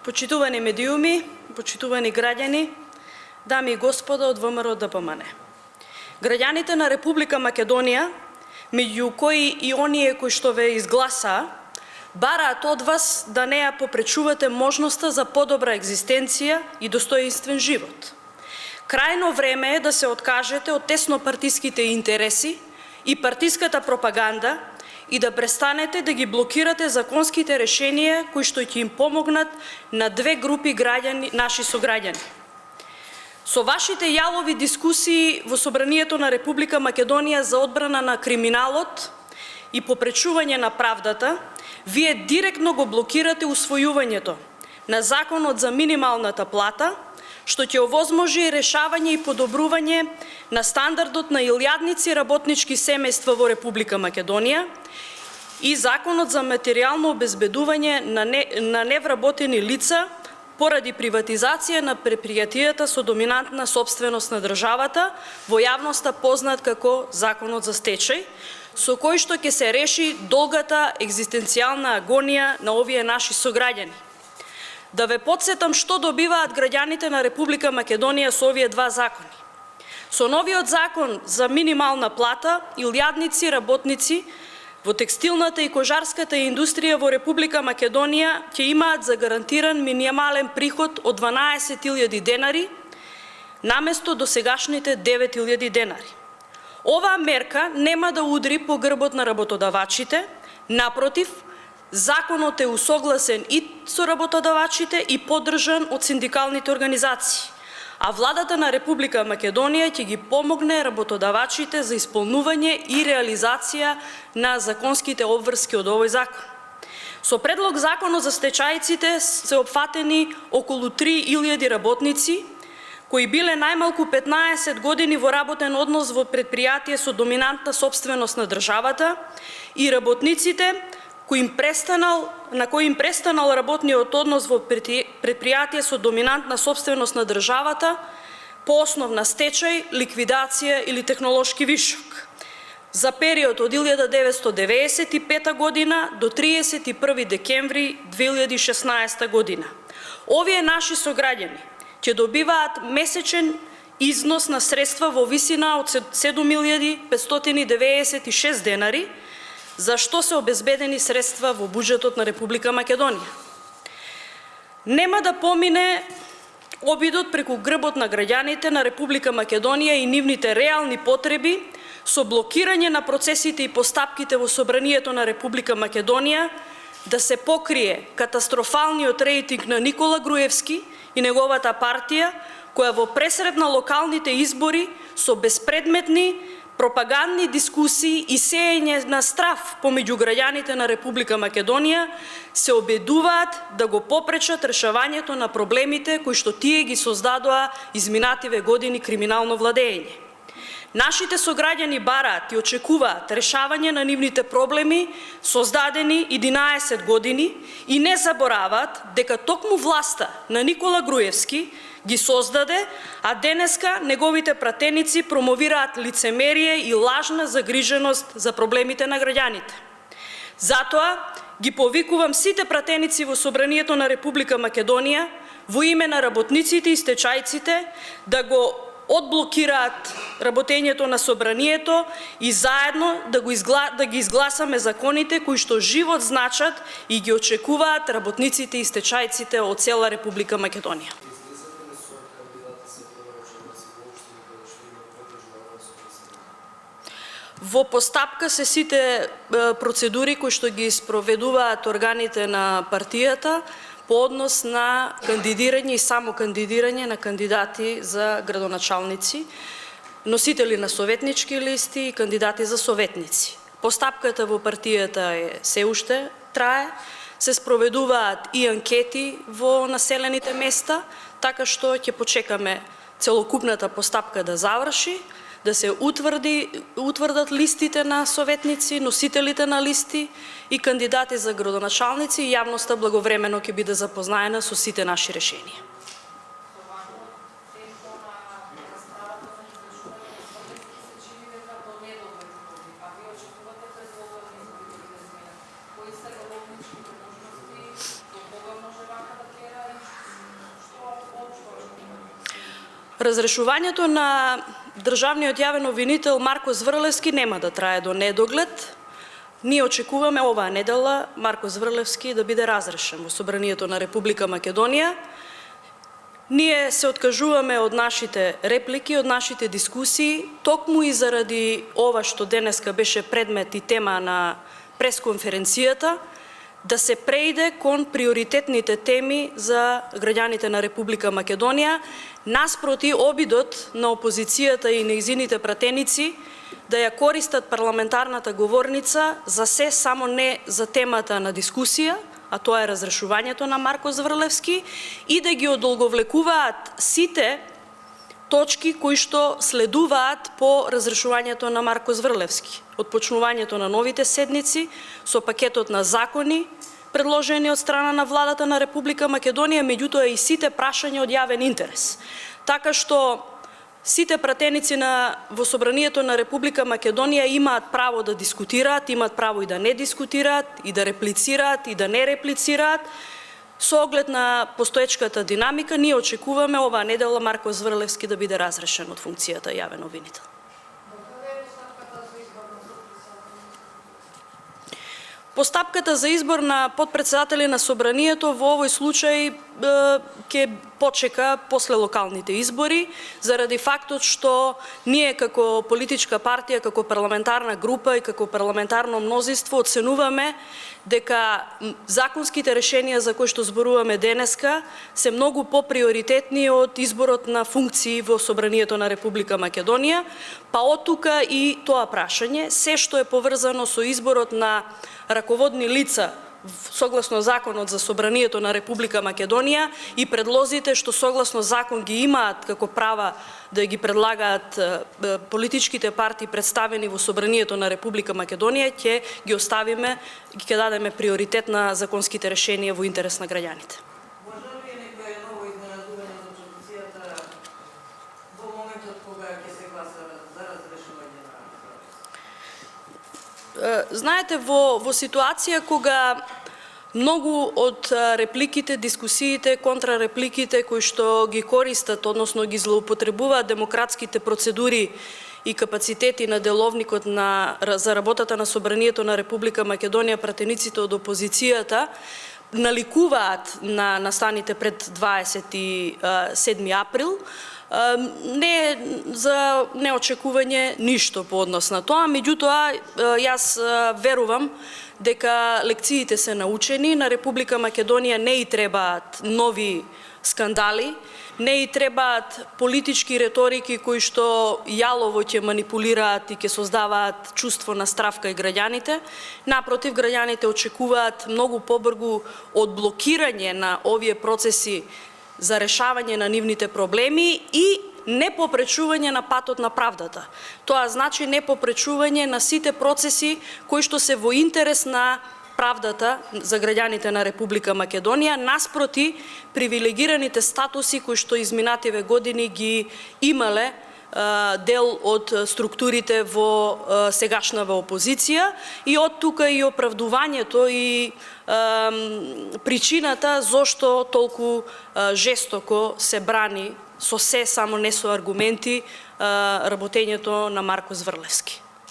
Почитувани медиуми, почитувани граѓани, дами и господа од ВМРО ДПМН. Граѓаните на Република Македонија, меѓу кои и оние кои што ве изгласаа, бараат од вас да не ја попречувате можноста за подобра екзистенција и достоинствен живот. Крајно време е да се откажете од теснопартиските интереси и партиската пропаганда и да престанете да ги блокирате законските решенија кои што ќе им помогнат на две групи граѓани, наши сограѓани. Со вашите јалови дискусии во Собранието на Република Македонија за одбрана на криминалот и попречување на правдата, вие директно го блокирате усвојувањето на законот за минималната плата, што ќе овозможи решавање и подобрување на стандардот на илјадници работнички семејства во Република Македонија и законот за материјално обезбедување на невработени лица поради приватизација на предпријатијата со доминантна собственост на државата, во јавноста познат како законот за стечај, со кој што ќе се реши долгата екзистенцијална агонија на овие наши сограѓани. Да ве потсетам што добиваат граѓаните на Република Македонија со овие два закони. Со новиот закон за минимална плата, илјадници работници во текстилната и кожарската индустрија во Република Македонија ќе имаат загарантиран минимален приход од 12.000 денари, наместо досегашните 9.000 денари. Оваа мерка нема да удри по грбот на работодавачите, напротив, законот е усогласен и со работодавачите и поддржан од синдикалните организации, а владата на Република Македонија ќе ги помогне работодавачите за исполнување и реализација на законските обврски од овој закон. Со предлог законот за стечајците се опфатени околу 3.000 работници, кои биле најмалку 15 години во работен однос во предпријатие со доминантна собственост на државата и работниците на кои им престанал работниот однос во предпријатие со доминантна собственост на државата по основ на стечај, ликвидација или технолошки вишок за период од 1995 година до 31 декември 2016 година. Овие наши сограѓани ќе добиваат месечен износ на средства во висина од 7.596 денари, за што се обезбедени средства во буџетот на Република Македонија. Нема да помине обидот преку грбот на граѓаните на Република Македонија и нивните реални потреби со блокирање на процесите и постапките во Собранието на Република Македонија да се покрие катастрофалниот рейтинг на Никола Груевски и неговата партија, која во пресред на локалните избори со безпредметни пропагандни дискусии и сеење на страв помеѓу граѓаните на Република Македонија се обидуваат да го попречат решавањето на проблемите кои што тие ги создадоа изминативе години криминално владење. Нашите сограѓани бараат и очекуваат решавање на нивните проблеми создадени 11 години и не забораваат дека токму власта на Никола Груевски ги создаде, а денеска неговите пратеници промовираат лицемерие и лажна загриженост за проблемите на граѓаните. Затоа ги повикувам сите пратеници во Собранието на Република Македонија во име на работниците и стечајците да го одблокираат работењето на Собранието и заедно да ги изгласаме законите кои што живот значат и ги очекуваат работниците и стечајците од цела Република Македонија. Во постапка се сите процедури кои што ги спроведуваат органите на партијата по однос на кандидирање и само кандидирање на кандидати за градоначалници, носители на советнички листи и кандидати за советници. Постапката во партијата се уште трае, се спроведуваат и анкети во населените места, така што ќе почекаме целокупната постапка да заврши, да се утврдат листите на советници, носителите на листи и кандидати за градоначалници и јавноста благовремено ќе биде запознаена со сите наши решенија. Разрешувањето на државниот јавен обвинител Марко Зврлевски нема да трае до недоглед. Ние очекуваме оваа недела Марко Зврлевски да биде разрешен во Собранието на Република Македонија. Ние се откажуваме од нашите реплики, од нашите дискусии, токму и заради ова што денеска беше предмет и тема на пресконференцијата, да се преиде кон приоритетните теми за граѓаните на Република Македонија, наспроти обидот на опозицијата и нејзините пратеници да ја користат парламентарната говорница за се, само не за темата на дискусија, а тоа е разрешувањето на Марко Зврлевски, и да ги одолговлекуваат сите точки кои што следуваат по разрешувањето на Марко Зврлевски. Од почнувањето на новите седници, со пакетот на закони, предложени од страна на владата на Република Македонија, меѓутоа и сите прашања од јавен интерес. Така што сите пратеници во Собранието на Република Македонија имаат право да дискутираат, имаат право и да не дискутираат, и да реплицираат, и да не реплицираат. Со оглед на постоечката динамика, ние очекуваме оваа недела Марко Зврлевски да биде разрешен од функцијата јавен обвинител. Постапката за избор на подпредседатели на Собранието во овој случај ќе почека после локалните избори, заради фактот што ние како политичка партија, како парламентарна група и како парламентарно мнозинство оценуваме дека законските решенија за кои што зборуваме денеска се многу поприоритетни од изборот на функции во Собранието на Република Македонија, па оттука и тоа прашање, се што е поврзано со изборот на раководни лица согласно законот за Собранието на Република Македонија и предлозите што согласно закон ги имаат како права да ги предлагаат политичките партии представени во Собранието на Република Македонија, ќе ги оставиме и ќе дадеме приоритет на законските решенија во интерес на граѓаните. Може ли некој ново изненадување од опозицијата во моментот кога ќе се гласа за разрешување на Знаете, во ситуација кога многу од репликите, дискусиите, контрарепликите кои што ги користат, односно ги злоупотребуваат демократските процедури и капацитети на деловникот за работата на Собранието на Република Македонија, пратениците од опозицијата, наликуваат на настаните пред 27 април, не е за неочекување ништо по однос на тоа, меѓутоа јас верувам дека лекциите се научени, на Република Македонија не и требаат нови скандали, не и требаат политички реторики кои што јалово ќе манипулираат и ќе создаваат чувство на страв кај граѓаните. Напротив, граѓаните очекуваат многу побрзо одблокирање на овие процеси за решавање на нивните проблеми и не попречување на патот на правдата. Тоа значи не попречување на сите процеси кои што се во интерес на правдата за граѓаните на Република Македонија, наспроти привилегираните статуси кои што изминативе години ги имале дел од структурите во сегашнава опозиција, и од тука и оправдувањето и причината зошто толку жестоко се брани со се, само не со аргументи, работењето на Марко Зврлевски.